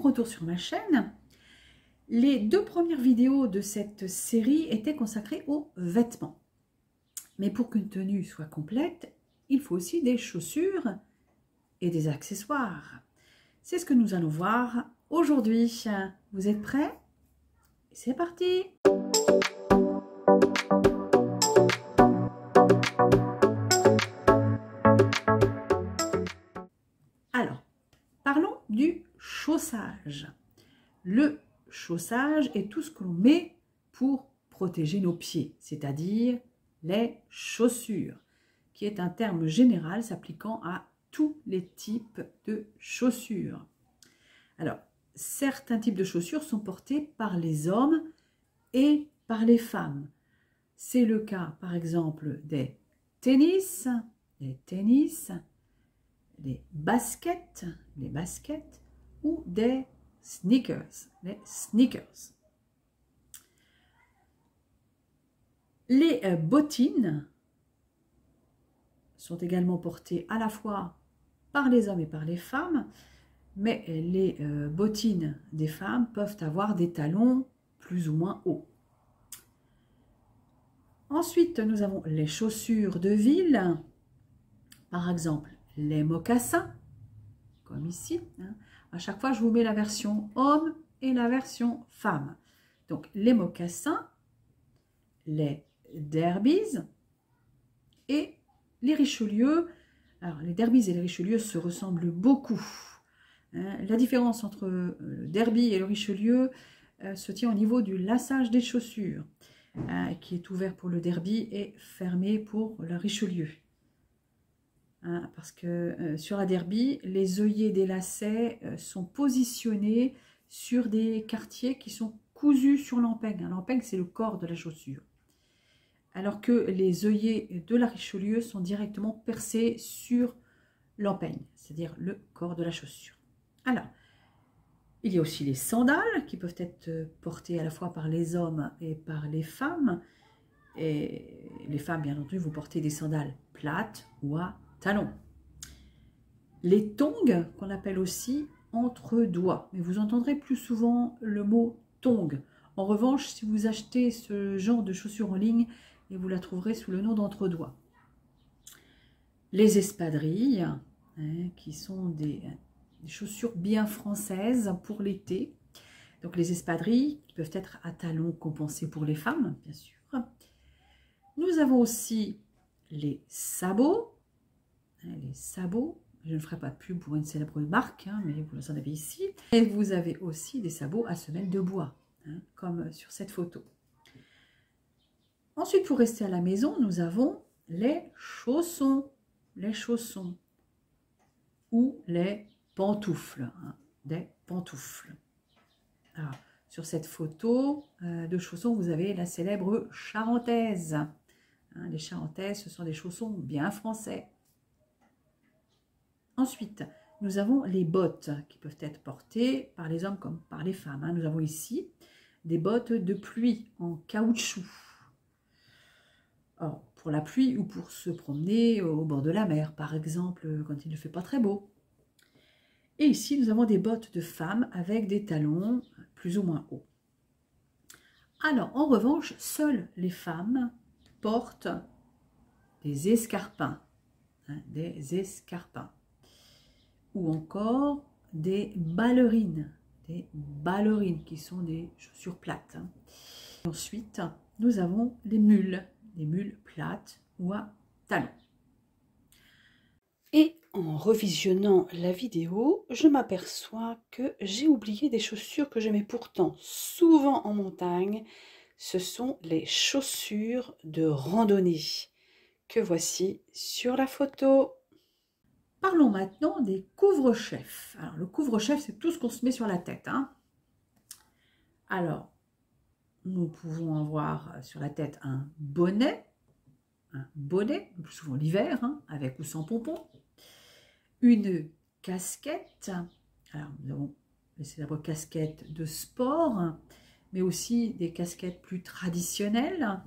retour sur ma chaîne. Les 2 premières vidéos de cette série étaient consacrées aux vêtements. Mais pour qu'une tenue soit complète, il faut aussi des chaussures et des accessoires. C'est ce que nous allons voir aujourd'hui. Vous êtes prêts? C'est parti! Alors, parlons du chaussage. Le chaussage est tout ce que l'on met pour protéger nos pieds, c'est-à-dire les chaussures, qui est un terme général s'appliquant à tous les types de chaussures. Alors, certains types de chaussures sont portés par les hommes et par les femmes. C'est le cas, par exemple, des tennis, les baskets ou des sneakers, les sneakers. Les bottines sont également portées à la fois par les hommes et par les femmes, mais les bottines des femmes peuvent avoir des talons plus ou moins hauts. Ensuite, nous avons les chaussures de ville, par exemple les mocassins, comme ici. À chaque fois, je vous mets la version homme et la version femme. Donc, les mocassins, les derbies et les Richelieu. Alors, les derbies et les Richelieu se ressemblent beaucoup. La différence entre le derby et le Richelieu se tient au niveau du lassage des chaussures, qui est ouvert pour le derby et fermé pour le Richelieu. Parce que sur la derby, les œillets des lacets sont positionnés sur des quartiers qui sont cousus sur l'empeigne. L'empeigne, c'est le corps de la chaussure. Alors que les œillets de la Richelieu sont directement percés sur l'empeigne, c'est-à-dire le corps de la chaussure. Alors, il y a aussi les sandales qui peuvent être portées à la fois par les hommes et par les femmes. Et les femmes, bien entendu, vous portez des sandales plates ou à talons. Les tongs, qu'on appelle aussi entre-doigts. Mais vous entendrez plus souvent le mot tong. En revanche, si vous achetez ce genre de chaussures en ligne, et vous la trouverez sous le nom d'entre-doigts. Les espadrilles, qui sont des chaussures bien françaises pour l'été. Donc les espadrilles, qui peuvent être à talons compensés pour les femmes, bien sûr. Nous avons aussi les sabots. Les sabots, je ne ferai pas de pub pour une célèbre marque, mais vous en avez ici. Et vous avez aussi des sabots à semelle de bois, comme sur cette photo. Ensuite, pour rester à la maison, nous avons les chaussons ou les pantoufles, des pantoufles. Alors, sur cette photo de chaussons, vous avez la célèbre charentaise. Les charentaises, ce sont des chaussons bien français. Ensuite, nous avons les bottes qui peuvent être portées par les hommes comme par les femmes. Nous avons ici des bottes de pluie en caoutchouc. Alors, pour la pluie ou pour se promener au bord de la mer, par exemple, quand il ne fait pas très beau. Et ici, nous avons des bottes de femmes avec des talons plus ou moins hauts. Alors, en revanche, seules les femmes portent des escarpins, ou encore des ballerines qui sont des chaussures plates. Ensuite, nous avons les mules plates ou à talons. Et en revisionnant la vidéo, je m'aperçois que j'ai oublié des chaussures que j'aimais pourtant souvent en montagne. Ce sont les chaussures de randonnée que voici sur la photo. Parlons maintenant des couvre-chefs. Alors, le couvre-chef, c'est tout ce qu'on se met sur la tête. Alors, nous pouvons avoir sur la tête un bonnet, le plus souvent l'hiver, avec ou sans pompons, une casquette. Alors, nous avons les célèbres casquettes de sport, mais aussi des casquettes plus traditionnelles,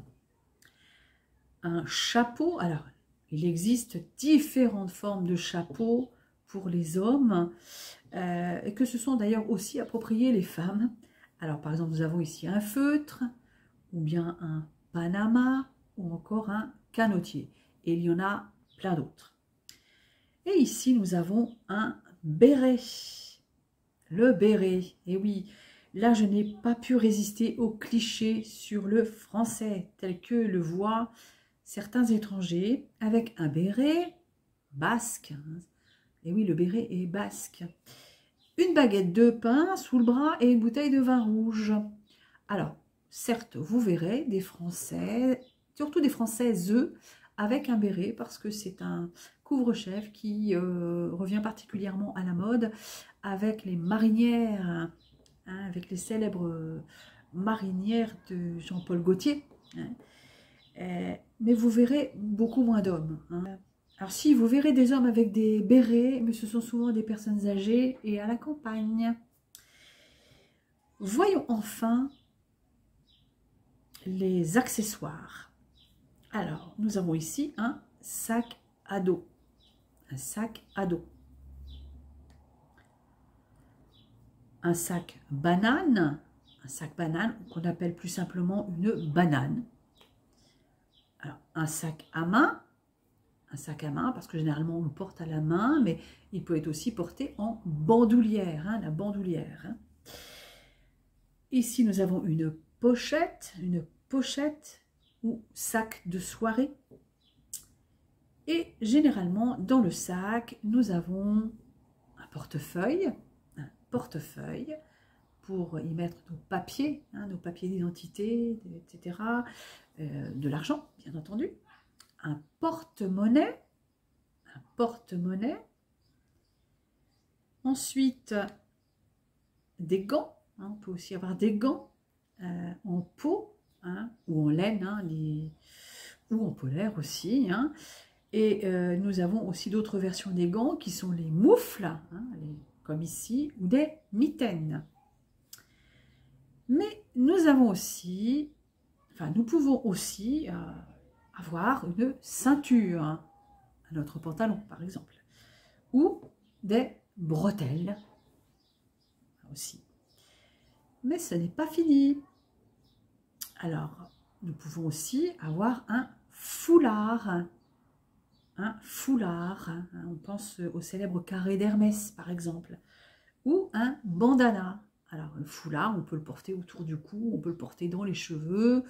un chapeau. Alors, il existe différentes formes de chapeaux pour les hommes, et que se sont d'ailleurs aussi appropriés les femmes. Alors par exemple, nous avons ici un feutre, ou bien un panama, ou encore un canotier. Et il y en a plein d'autres. Et ici, nous avons un béret. Le béret, et oui, là je n'ai pas pu résister aux clichés sur le français, tel que le voient certains étrangers, avec un béret basque. Et oui, le béret est basque. Une baguette de pain sous le bras et une bouteille de vin rouge. Alors, certes, vous verrez des Français, surtout des Françaises, avec un béret, parce que c'est un couvre-chef qui revient particulièrement à la mode avec les marinières, hein, avec les célèbres marinières de Jean-Paul Gaultier. Hein. Mais vous verrez beaucoup moins d'hommes. Hein. Alors si, vous verrez des hommes avec des bérets, mais ce sont souvent des personnes âgées et à la campagne. Voyons enfin les accessoires. Alors, nous avons ici un sac à dos. Un sac à dos. Un sac banane. Un sac banane qu'on appelle plus simplement une banane. Alors, un sac à main. Un sac à main, parce que généralement on le porte à la main, mais il peut être aussi porté en bandoulière, hein, la bandoulière. Hein. Ici, nous avons une pochette ou sac de soirée. Et généralement, dans le sac, nous avons un portefeuille pour y mettre nos papiers, hein, nos papiers d'identité, etc. De l'argent, bien entendu. Un porte-monnaie. Ensuite, des gants. Hein, on peut aussi avoir des gants en peau, hein, ou en laine, hein, ou en polaire aussi. Hein. Et nous avons aussi d'autres versions des gants qui sont les moufles, hein, comme ici, ou des mitaines. Mais nous avons aussi, nous pouvons aussi avoir une ceinture à notre pantalon, par exemple, ou des bretelles aussi. Mais ce n'est pas fini. Alors, nous pouvons aussi avoir un foulard. Un foulard, hein, on pense au célèbre carré d'Hermès, par exemple, ou un bandana. Alors, le foulard, on peut le porter autour du cou, on peut le porter dans les cheveux.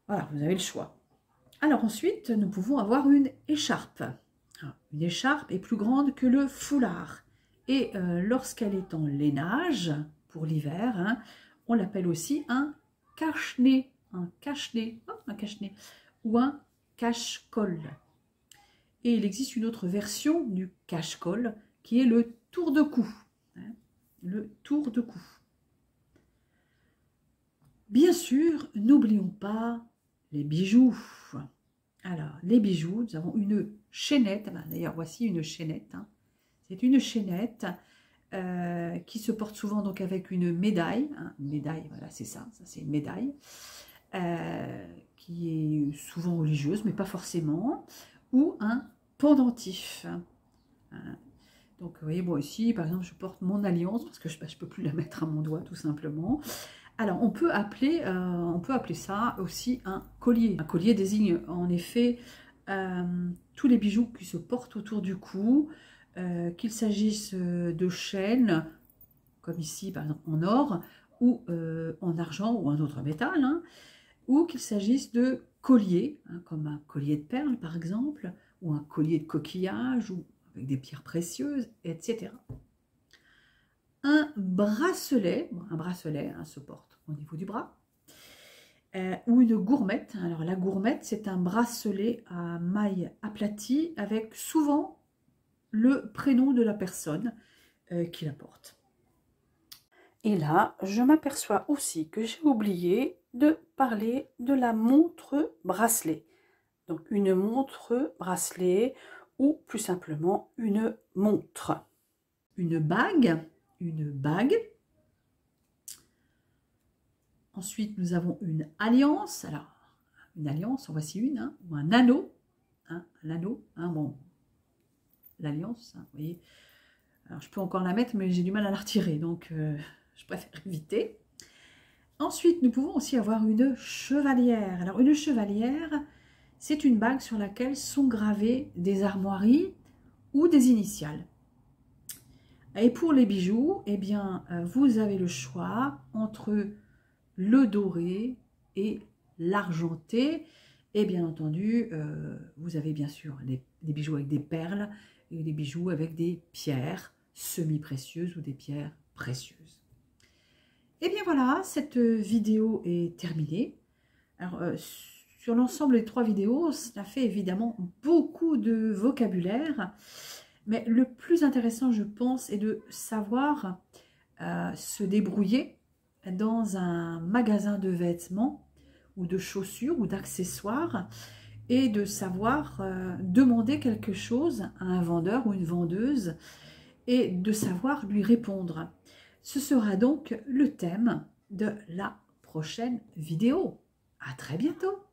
Voilà, vous avez le choix. Alors ensuite, nous pouvons avoir une écharpe. Alors, une écharpe est plus grande que le foulard. Et lorsqu'elle est en lainage, pour l'hiver, hein, on l'appelle aussi un cache-nez. Un cache-nez, ou un cache-col. Et il existe une autre version du cache-col qui est le tour de cou. Hein, le tour de cou. Bien sûr, n'oublions pas les bijoux. Alors, les bijoux, nous avons une chaînette. D'ailleurs, voici une chaînette. Hein. C'est une chaînette qui se porte souvent donc avec une médaille. Hein. Une médaille, voilà, c'est ça c'est une médaille. Qui est souvent religieuse, mais pas forcément. Ou un pendentif. Hein. Donc, vous voyez, moi ici, par exemple, je porte mon alliance parce que je ne peux plus la mettre à mon doigt, tout simplement. Alors, on peut appeler ça aussi un collier. Un collier désigne en effet tous les bijoux qui se portent autour du cou, qu'il s'agisse de chaînes, comme ici par exemple en or, ou en argent ou un autre métal, hein, ou qu'il s'agisse de colliers, hein, comme un collier de perles par exemple, ou un collier de coquillage, ou avec des pierres précieuses, etc. Un bracelet hein, se porte au niveau du bras, ou une gourmette. Alors la gourmette, c'est un bracelet à mailles aplaties avec souvent le prénom de la personne qui la porte. Et là, je m'aperçois aussi que j'ai oublié de parler de la montre bracelet. Donc une montre bracelet ou plus simplement une montre. Une bague. Ensuite, nous avons une alliance. Alors, une alliance, en voici une, hein, ou un anneau. Hein, l'anneau, hein, bon, l'alliance, hein, vous voyez. Alors, je peux encore la mettre, mais j'ai du mal à la retirer, donc je préfère éviter. Ensuite, nous pouvons aussi avoir une chevalière. Alors, une chevalière, c'est une bague sur laquelle sont gravées des armoiries ou des initiales. Et pour les bijoux, eh bien, vous avez le choix entre le doré et l'argenté. Et bien entendu, vous avez bien sûr des bijoux avec des perles et des bijoux avec des pierres semi-précieuses ou des pierres précieuses. Et bien voilà, cette vidéo est terminée. Alors, sur l'ensemble des 3 vidéos, cela fait évidemment beaucoup de vocabulaire. Mais le plus intéressant, je pense, est de savoir se débrouiller dans un magasin de vêtements ou de chaussures ou d'accessoires et de savoir demander quelque chose à un vendeur ou une vendeuse et de savoir lui répondre. Ce sera donc le thème de la prochaine vidéo. À très bientôt!